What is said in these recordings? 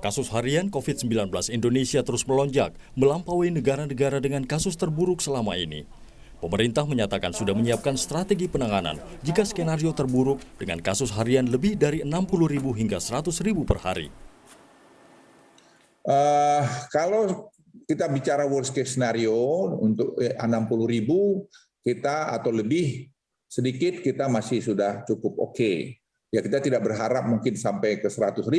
Kasus harian COVID-19 Indonesia terus melonjak, melampaui negara-negara dengan kasus terburuk selama ini. Pemerintah menyatakan sudah menyiapkan strategi penanganan jika skenario terburuk dengan kasus harian lebih dari 60.000 hingga 100.000 per hari. Kalau kita bicara worst case scenario untuk 60.000 kita atau lebih sedikit kita masih sudah cukup oke. Ya kita tidak berharap mungkin sampai ke 100.000,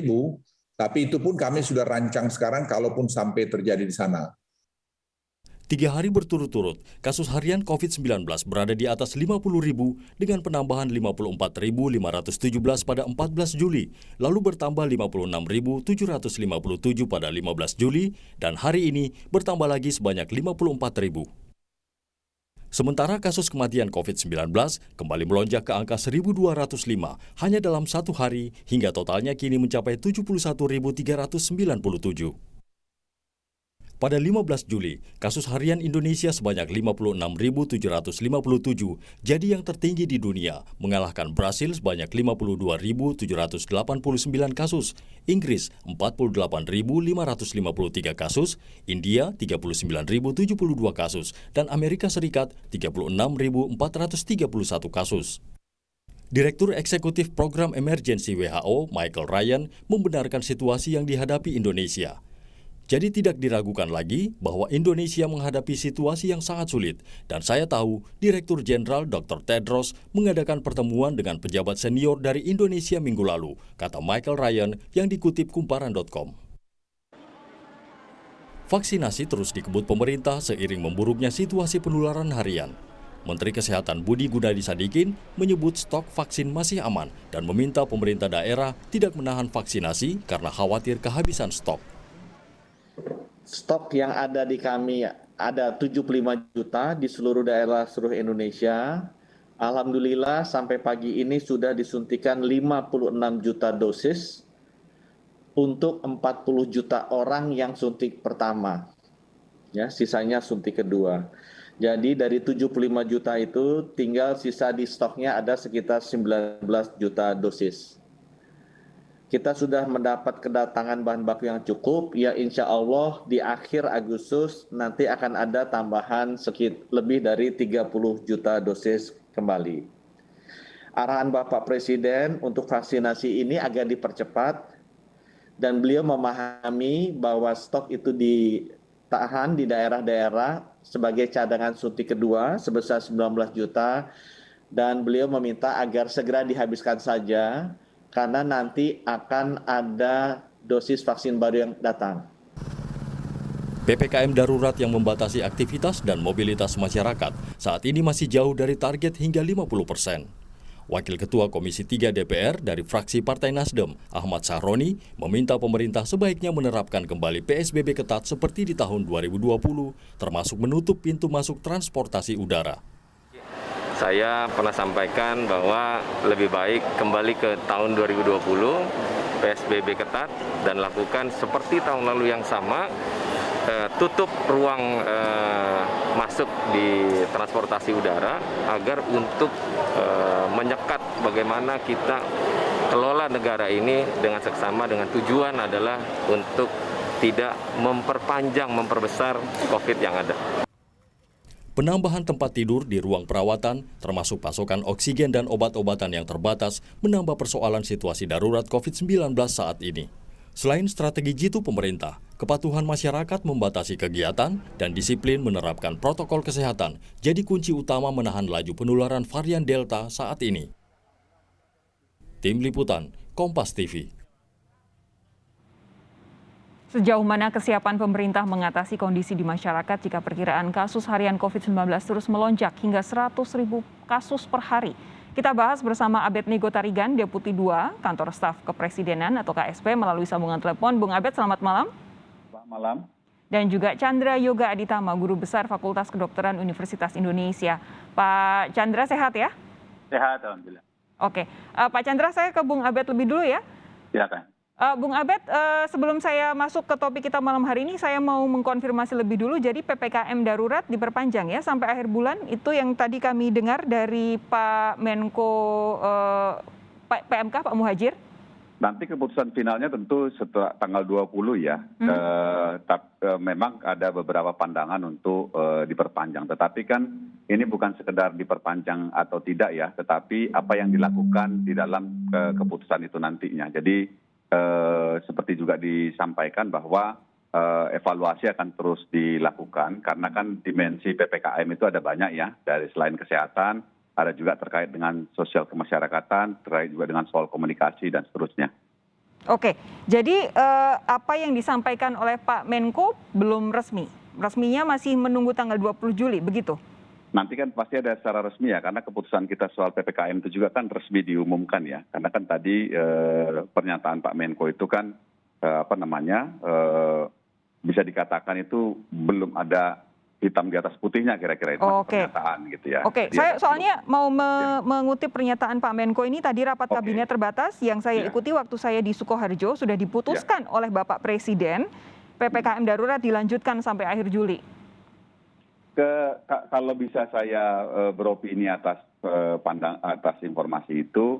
tapi itu pun kami sudah rancang sekarang kalaupun sampai terjadi di sana. 3 hari berturut-turut, kasus harian COVID-19 berada di atas 50.000 dengan penambahan 54.517 pada 14 Juli, lalu bertambah 56.757 pada 15 Juli, dan hari ini bertambah lagi sebanyak 54.000. Sementara kasus kematian COVID-19 kembali melonjak ke angka 1.205 hanya dalam satu hari hingga totalnya kini mencapai 71.397. Pada 15 Juli, kasus harian Indonesia sebanyak 56.757 jadi yang tertinggi di dunia, mengalahkan Brasil sebanyak 52.789 kasus, Inggris 48.553 kasus, India 39.072 kasus, dan Amerika Serikat 36.431 kasus. Direktur Eksekutif Program Emergency WHO, Michael Ryan, membenarkan situasi yang dihadapi Indonesia. Jadi tidak diragukan lagi bahwa Indonesia menghadapi situasi yang sangat sulit. Dan saya tahu Direktur Jenderal Dr. Tedros mengadakan pertemuan dengan pejabat senior dari Indonesia minggu lalu, kata Michael Ryan yang dikutip kumparan.com. Vaksinasi terus dikebut pemerintah seiring memburuknya situasi penularan harian. Menteri Kesehatan Budi Gunadi Sadikin menyebut stok vaksin masih aman dan meminta pemerintah daerah tidak menahan vaksinasi karena khawatir kehabisan stok. Stok yang ada di kami ada 75 juta di seluruh daerah seluruh Indonesia. Alhamdulillah sampai pagi ini sudah disuntikan 56 juta dosis untuk 40 juta orang yang suntik pertama. Ya, sisanya suntik kedua. Jadi dari 75 juta itu tinggal sisa di stoknya ada sekitar 19 juta dosis. Kita sudah mendapat kedatangan bahan baku yang cukup, ya insya Allah di akhir Agustus nanti akan ada tambahan lebih dari 30 juta dosis kembali. Arahan Bapak Presiden untuk vaksinasi ini agar dipercepat dan beliau memahami bahwa stok itu ditahan di daerah-daerah sebagai cadangan suntik kedua sebesar 19 juta dan beliau meminta agar segera dihabiskan saja karena nanti akan ada dosis vaksin baru yang datang. PPKM darurat yang membatasi aktivitas dan mobilitas masyarakat saat ini masih jauh dari target hingga 50%. Wakil Ketua Komisi 3 DPR dari fraksi Partai Nasdem, Ahmad Sahroni, meminta pemerintah sebaiknya menerapkan kembali PSBB ketat seperti di tahun 2020, termasuk menutup pintu masuk transportasi udara. Saya pernah sampaikan bahwa lebih baik kembali ke tahun 2020, PSBB ketat, dan lakukan seperti tahun lalu yang sama, tutup ruang masuk di transportasi udara agar untuk menyekat bagaimana kita kelola negara ini dengan seksama dengan tujuan adalah untuk tidak memperbesar COVID yang ada. Penambahan tempat tidur di ruang perawatan, termasuk pasokan oksigen dan obat-obatan yang terbatas, menambah persoalan situasi darurat COVID-19 saat ini. Selain strategi jitu pemerintah, kepatuhan masyarakat membatasi kegiatan dan disiplin menerapkan protokol kesehatan jadi kunci utama menahan laju penularan varian Delta saat ini. Tim Liputan, Kompas TV. Sejauh mana kesiapan pemerintah mengatasi kondisi di masyarakat jika perkiraan kasus harian COVID-19 terus melonjak hingga 100.000 kasus per hari? Kita bahas bersama Abed Nego Tarigan, Deputi 2 Kantor Staf Kepresidenan atau KSP melalui sambungan telepon. Bung Abed, selamat malam. Selamat malam. Dan juga Chandra Yoga Aditama, Guru Besar Fakultas Kedokteran Universitas Indonesia. Pak Chandra sehat ya? Sehat, alhamdulillah. Oke, Pak Chandra, saya ke Bung Abed lebih dulu ya. Silakan. Bung Abed, sebelum saya masuk ke topik kita malam hari ini, saya mau mengkonfirmasi lebih dulu. Jadi PPKM darurat diperpanjang ya sampai akhir bulan. Itu yang tadi kami dengar dari Pak Menko PMK, Pak Muhadjir. Nanti keputusan finalnya tentu setelah tanggal 20 ya. Memang ada beberapa pandangan untuk diperpanjang. Tetapi kan ini bukan sekedar diperpanjang atau tidak ya, tetapi apa yang dilakukan di dalam keputusan itu nantinya. Jadi seperti juga disampaikan bahwa evaluasi akan terus dilakukan karena kan dimensi PPKM itu ada banyak ya, dari selain kesehatan, ada juga terkait dengan sosial kemasyarakatan, terkait juga dengan soal komunikasi dan seterusnya. Oke, jadi apa yang disampaikan oleh Pak Menko belum resmi. Resminya masih menunggu tanggal 20 Juli, begitu? Nanti kan pasti ada secara resmi ya, karena keputusan kita soal PPKM itu juga kan resmi diumumkan ya. Karena kan tadi pernyataan Pak Menko itu kan bisa dikatakan itu belum ada hitam di atas putihnya kira-kira itu pernyataan gitu ya. Oke, saya soalnya mau mengutip pernyataan Pak Menko ini tadi rapat kabinet terbatas yang saya ikuti waktu saya di Sukoharjo sudah diputuskan oleh Bapak Presiden PPKM darurat dilanjutkan sampai akhir Juli. Kalau bisa saya beropini atas informasi itu,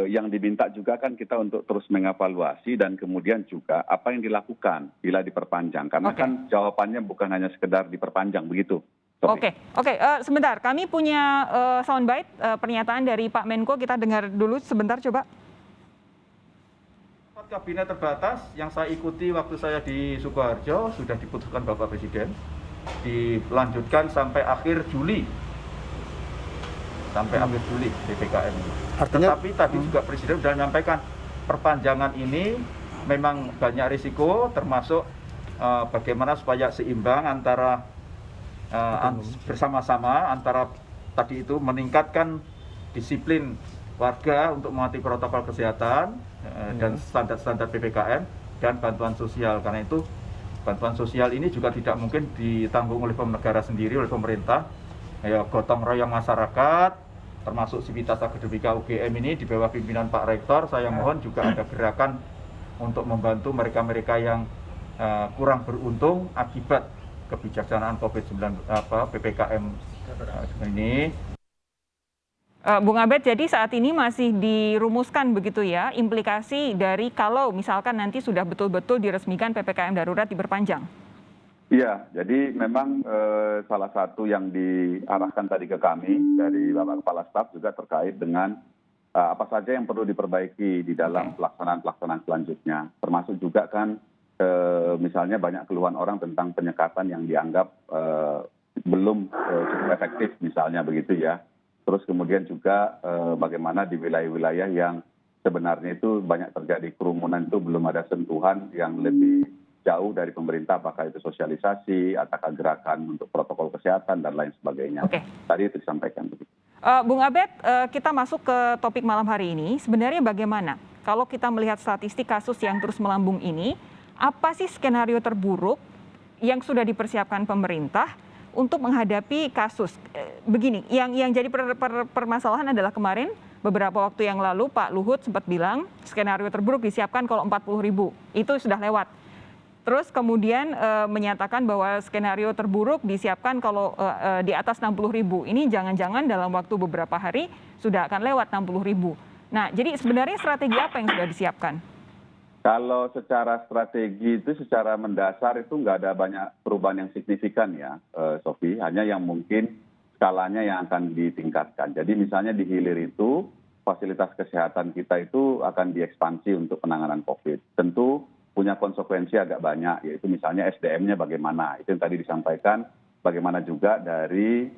yang diminta juga kan kita untuk terus mengevaluasi dan kemudian juga apa yang dilakukan bila diperpanjang. Karena kan jawabannya bukan hanya sekedar diperpanjang, begitu. Oke, sebentar. Kami punya soundbite pernyataan dari Pak Menko, kita dengar dulu sebentar coba. Kabinet terbatas yang saya ikuti waktu saya di Sukoharjo sudah diputuskan Bapak Presiden dilanjutkan sampai akhir Juli. Sampai akhir Juli PPKM ini. Artinya, tetapi tadi juga Presiden sudah menyampaikan perpanjangan ini memang banyak risiko, termasuk bagaimana supaya seimbang antara bersama-sama antara tadi itu meningkatkan disiplin warga untuk mematuhi protokol kesehatan dan standar-standar PPKM dan bantuan sosial. Karena itu bantuan sosial ini juga tidak mungkin ditanggung oleh negara sendiri, oleh pemerintah. Ya, gotong royong masyarakat, termasuk Sivitas Akademika UGM ini di bawah pimpinan Pak Rektor, saya mohon juga ada gerakan untuk membantu mereka-mereka yang kurang beruntung akibat kebijaksanaan COVID-19 PPKM ini. Bung Abed, jadi saat ini masih dirumuskan begitu ya, implikasi dari kalau misalkan nanti sudah betul-betul diresmikan PPKM darurat diperpanjang? Iya, jadi memang salah satu yang diarahkan tadi ke kami dari Bapak Kepala Staf juga terkait dengan apa saja yang perlu diperbaiki di dalam pelaksanaan selanjutnya. Termasuk juga kan misalnya banyak keluhan orang tentang penyekatan yang dianggap belum cukup efektif misalnya begitu ya. Terus kemudian juga bagaimana di wilayah-wilayah yang sebenarnya itu banyak terjadi kerumunan itu belum ada sentuhan yang lebih jauh dari pemerintah, apakah itu sosialisasi, ataukah gerakan untuk protokol kesehatan dan lain sebagainya. Tadi itu disampaikan. Bung Abed, kita masuk ke topik malam hari ini. Sebenarnya bagaimana kalau kita melihat statistik kasus yang terus melambung ini, apa sih skenario terburuk yang sudah dipersiapkan pemerintah untuk menghadapi kasus begini? Yang jadi permasalahan adalah kemarin beberapa waktu yang lalu Pak Luhut sempat bilang skenario terburuk disiapkan kalau 40.000, itu sudah lewat. Terus kemudian menyatakan bahwa skenario terburuk disiapkan kalau di atas 60.000. Ini jangan-jangan dalam waktu beberapa hari sudah akan lewat 60.000. Nah, jadi sebenarnya strategi apa yang sudah disiapkan? Kalau secara strategi itu secara mendasar itu nggak ada banyak perubahan yang signifikan ya, Sofi. Hanya yang mungkin skalanya yang akan ditingkatkan. Jadi misalnya di hilir itu fasilitas kesehatan kita itu akan diekspansi untuk penanganan COVID. Tentu punya konsekuensi agak banyak, yaitu misalnya SDM-nya bagaimana. Itu yang tadi disampaikan, bagaimana juga dari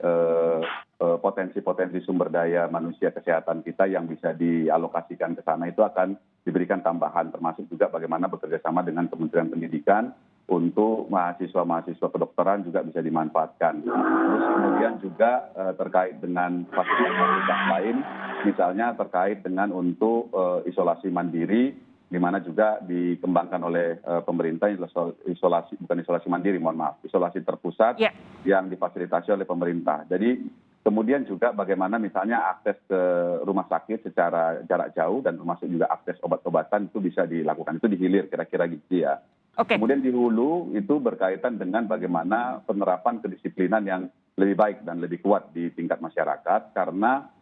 potensi-potensi sumber daya manusia kesehatan kita yang bisa dialokasikan ke sana itu akan diberikan tambahan, termasuk juga bagaimana bekerja sama dengan Kementerian Pendidikan untuk mahasiswa-mahasiswa kedokteran juga bisa dimanfaatkan. Terus kemudian juga terkait dengan fasilitas lain, misalnya terkait dengan untuk isolasi mandiri, di mana juga dikembangkan oleh pemerintah isolasi mandiri, isolasi terpusat yang difasilitasi oleh pemerintah. Jadi kemudian juga bagaimana misalnya akses ke rumah sakit secara jarak jauh dan termasuk juga akses obat-obatan itu bisa dilakukan. Itu di hilir kira-kira gitu ya. Kemudian di hulu itu berkaitan dengan bagaimana penerapan kedisiplinan yang lebih baik dan lebih kuat di tingkat masyarakat, karena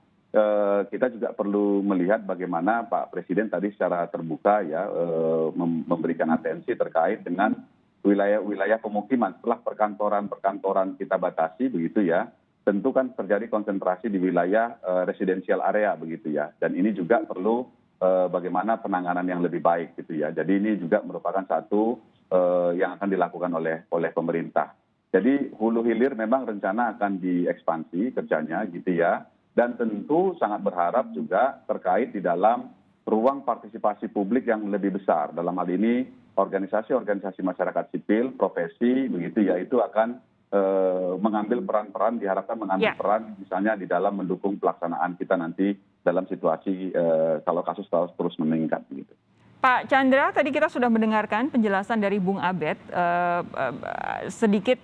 kita juga perlu melihat bagaimana Pak Presiden tadi secara terbuka ya memberikan atensi terkait dengan wilayah-wilayah pemukiman. Setelah perkantoran kita batasi begitu ya, tentu kan terjadi konsentrasi di wilayah residensial area begitu ya. Dan ini juga perlu bagaimana penanganan yang lebih baik gitu ya. Jadi ini juga merupakan satu yang akan dilakukan oleh pemerintah. Jadi hulu hilir memang rencana akan diekspansi kerjanya gitu ya. Dan tentu sangat berharap juga terkait di dalam ruang partisipasi publik yang lebih besar. Dalam hal ini organisasi-organisasi masyarakat sipil, profesi begitu ya, itu akan mengambil peran-peran, diharapkan mengambil peran misalnya di dalam mendukung pelaksanaan kita nanti dalam situasi kalau kasus terus meningkat begitu. Pak Chandra, tadi kita sudah mendengarkan penjelasan dari Bung Abed, sedikit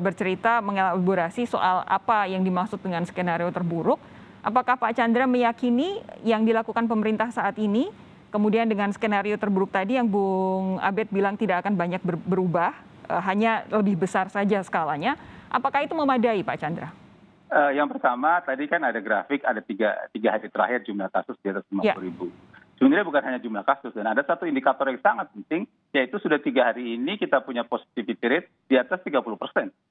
bercerita mengelaborasi soal apa yang dimaksud dengan skenario terburuk. Apakah Pak Chandra meyakini yang dilakukan pemerintah saat ini, kemudian dengan skenario terburuk tadi yang Bung Abed bilang tidak akan banyak berubah, hanya lebih besar saja skalanya, apakah itu memadai Pak Chandra? Yang pertama, tadi kan ada grafik, ada tiga hari terakhir jumlah kasus di atas 50.000. Sebenarnya bukan hanya jumlah kasus, dan ada satu indikator yang sangat penting, yaitu sudah 3 hari ini kita punya positivity rate di atas 30%.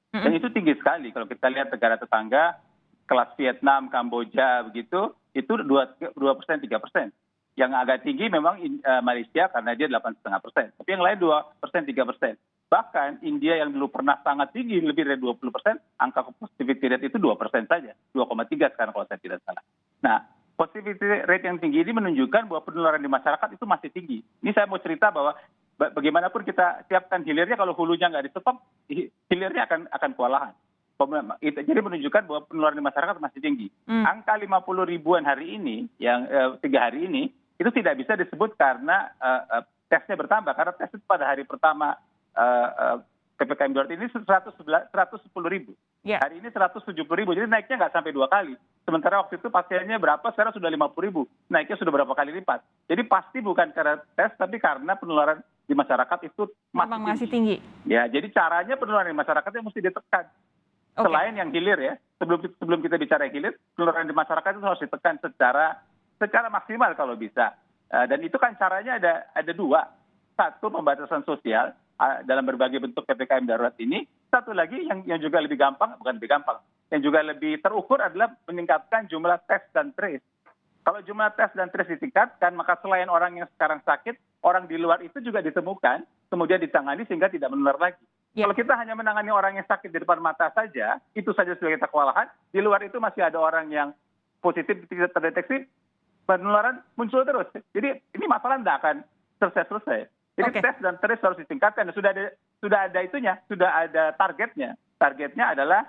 Dan itu tinggi sekali. Kalau kita lihat negara tetangga, kelas Vietnam, Kamboja, begitu, itu 2%, 3%. Yang agak tinggi memang Malaysia karena dia 8,5%. Tapi yang lain 2%, 3%. Bahkan India yang dulu pernah sangat tinggi, lebih dari 20%, angka positivity rate itu 2% saja. 2,3 sekarang kalau saya tidak salah. Nah, positivity rate yang tinggi ini menunjukkan bahwa penularan di masyarakat itu masih tinggi. Ini saya mau cerita bahwa bagaimanapun kita siapkan hilirnya, kalau hulunya nggak di-stop, hilirnya akan kewalahan. Jadi menunjukkan bahwa penularan di masyarakat masih tinggi. Angka 50 ribuan hari ini, yang 3 hari ini, itu tidak bisa disebut karena tesnya bertambah. Karena tes itu pada hari pertama PPKM darurat ini 110 ribu. Hari ini 170 ribu, jadi naiknya nggak sampai 2 kali. Sementara waktu itu pasiennya berapa, sekarang sudah 50 ribu. Naiknya sudah berapa kali lipat. Jadi pasti bukan karena tes, tapi karena penularan di masyarakat itu masih tinggi. Ya, jadi caranya penularan di masyarakat itu mesti ditekan. Selain yang hilir ya, sebelum kita bicara hilir, penularan di masyarakat itu harus ditekan secara maksimal kalau bisa. Dan itu kan caranya ada 2. Satu, pembatasan sosial dalam berbagai bentuk PPKM darurat ini. Satu lagi yang juga lebih gampang, bukan lebih gampang, yang juga lebih terukur adalah meningkatkan jumlah tes dan trace. Kalau jumlah tes dan trace ditingkatkan, maka selain orang yang sekarang sakit, orang di luar itu juga ditemukan, kemudian ditangani sehingga tidak menular lagi. Kalau kita hanya menangani orang yang sakit di depan mata saja, itu saja sudah kita kewalahan. Di luar itu masih ada orang yang positif tidak terdeteksi, penularan muncul terus. Jadi ini masalah tidak akan selesai. Jadi tes dan trace harus ditingkatkan. Sudah ada itunya, sudah ada targetnya. Targetnya adalah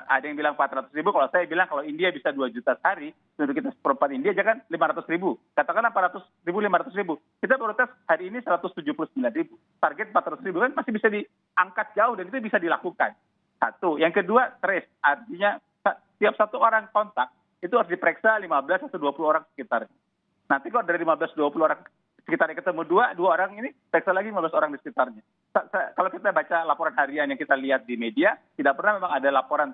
ada yang bilang 400 ribu, kalau saya bilang kalau India bisa 2 juta sehari, penduduk kita seperempat India jangan 500 ribu. Katakanlah 400 ribu, 500 ribu. Kita baru tes hari ini 179 ribu. Target 400 ribu kan masih bisa diangkat jauh dan itu bisa dilakukan. Satu. Yang kedua, trace. Artinya tiap satu orang kontak itu harus diperiksa 15 atau 20 orang sekitarnya. Nanti kalau dari 15-20 orang sekitarnya ketemu dua orang ini, periksa lagi 15 orang di sekitarnya. Kalau kita baca laporan harian yang kita lihat di media, tidak pernah memang ada laporan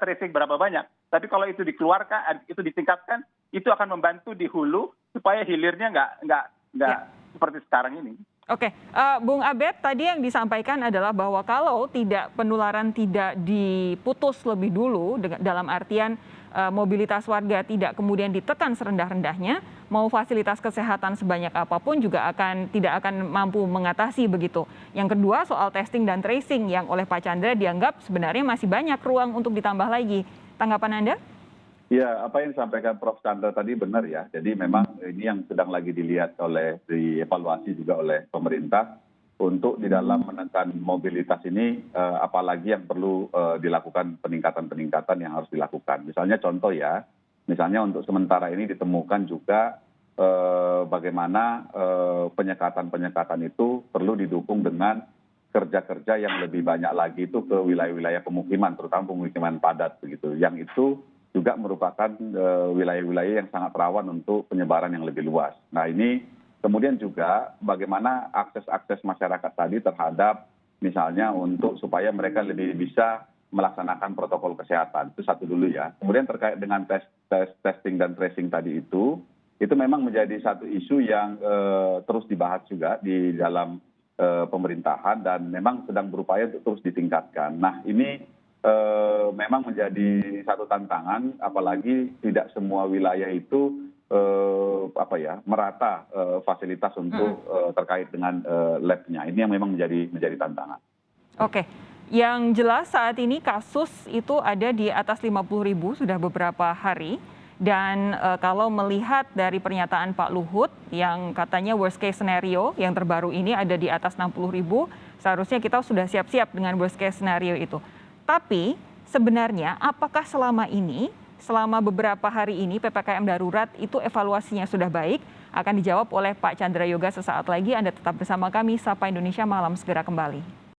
tracing berapa banyak. Tapi kalau itu dikeluarkan, itu ditingkatkan, itu akan membantu di hulu supaya hilirnya nggak seperti sekarang ini. Oke, Bung Abed, tadi yang disampaikan adalah bahwa kalau penularan tidak diputus lebih dulu, dalam artian mobilitas warga tidak kemudian ditekan serendah-rendahnya, mau fasilitas kesehatan sebanyak apapun juga tidak akan mampu mengatasi begitu. Yang kedua soal testing dan tracing yang oleh Pak Chandra dianggap sebenarnya masih banyak ruang untuk ditambah lagi. Tanggapan Anda? Ya, apa yang disampaikan Prof. Chandra tadi benar ya. Jadi memang ini yang sedang lagi dievaluasi juga oleh pemerintah untuk di dalam menekan mobilitas ini, apalagi yang perlu dilakukan peningkatan-peningkatan yang harus dilakukan. Misalnya contoh ya, misalnya untuk sementara ini ditemukan juga bagaimana penyekatan-penyekatan itu perlu didukung dengan kerja-kerja yang lebih banyak lagi itu ke wilayah-wilayah pemukiman, terutama pemukiman padat begitu. Yang itu juga merupakan wilayah-wilayah yang sangat rawan untuk penyebaran yang lebih luas. Nah ini kemudian juga bagaimana akses masyarakat tadi terhadap misalnya untuk supaya mereka lebih bisa melaksanakan protokol kesehatan. Itu satu dulu ya. Kemudian terkait dengan testing dan tracing tadi itu memang menjadi satu isu yang terus dibahas juga di dalam pemerintahan dan memang sedang berupaya untuk terus ditingkatkan. Nah, ini memang menjadi satu tantangan, apalagi tidak semua wilayah itu merata fasilitas untuk terkait dengan lab-nya. Ini yang memang menjadi tantangan. Oke. Yang jelas saat ini kasus itu ada di atas 50.000 sudah beberapa hari. Dan kalau melihat dari pernyataan Pak Luhut yang katanya worst case scenario yang terbaru ini ada di atas 60.000, seharusnya kita sudah siap-siap dengan worst case scenario itu. Tapi sebenarnya apakah selama beberapa hari ini PPKM darurat itu evaluasinya sudah baik? Akan dijawab oleh Pak Chandra Yoga sesaat lagi. Anda tetap bersama kami, Sapa Indonesia Malam segera kembali.